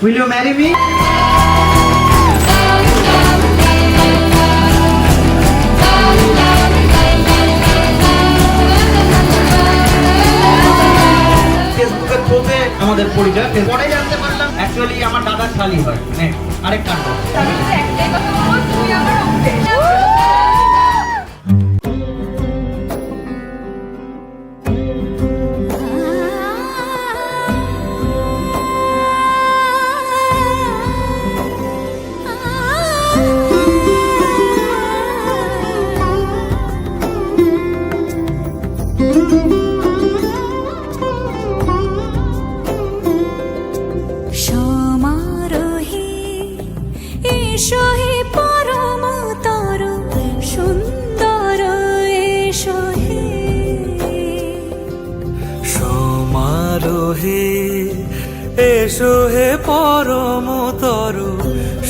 Will you marry me? ফেসবুকের থ্রুতে আমাদের পরিচয়, পরে জানতে পারলাম অ্যাকচুয়ালি আমার দাদার শালি হয়। আরেক কাণ্ড। আমি তো একটাই কথা বলবো, তুই আমার অঙ্কে। সমারোহে এসো হে পরমতর সুন্দর এসো হে সমারোহে এসো হে পরমতর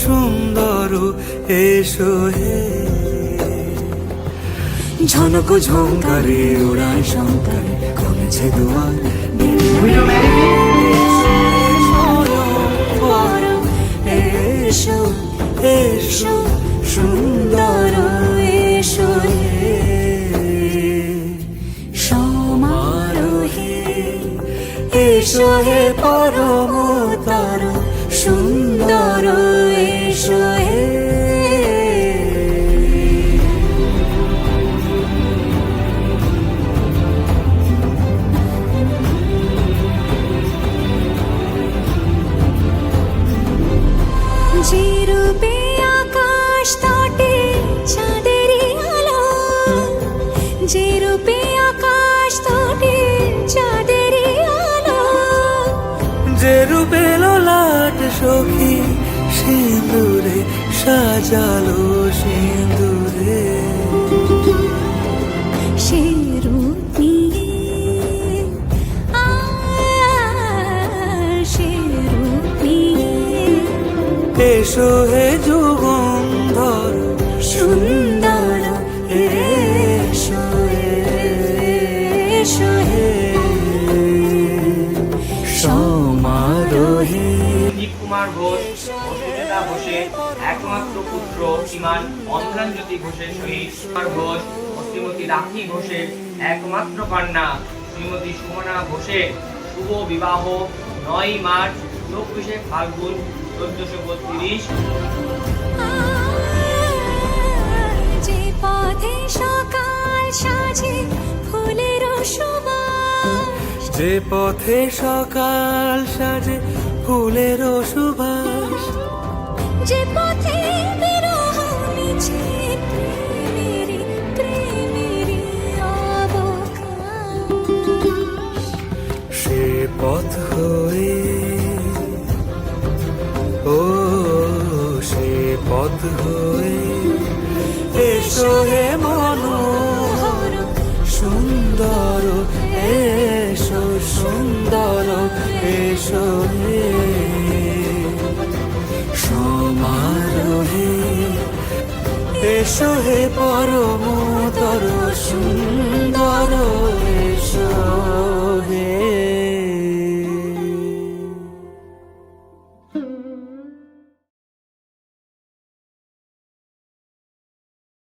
সুন্দর এসো হে ঝনক ঝঙ্কারে ওড়ায় শঙ্কারে কমেছে দুয়ার Will you marry me? পরম এসো এসো সুন্দর এসো হে সমারোহে এসো হে পরমতর সুন্দর এসো হে যে রূপে আকাশ তটে চাঁদেরই আলো যে রূপে আকাশ তটে চাঁদেরই আলো যে রূপে লোলাট সখী সিঁদুরে সাজালো সিঁদুরে সে রূপ নিয়ে সে রূপ নিয়ে এসো হে যুগন্ধর সুন্দর এসো এসো হে সমারোহে দিলীপ কুমার ঘোষ ও সুচেতা ঘোষের একমাত্র পুত্র শ্রীমান অন্ধ্রাঞ্জ্যোতি ঘোষের সহিত কুমার ঘোষ ও শ্রীমতী রাখি ঘোষের একমাত্র কন্যা শ্রীমতী সুমনা ঘোষের শুভ বিবাহ 9 মার্চ 24শে ফাল্গুন 1432। যে পথে সকাল সাজে ফুলের সুবাস যে পথে সকাল সাজে ফুলের সুবাস যে পথে বিরহ মিছে প্রেমেরই অবকাশ সে পথ হয়ে ও সে পথ হয়ে এসো হে মনোহর সুন্দর এসো সুন্দর এসো হে সমারোহে এসো হে পরমতর সুন্দর এসো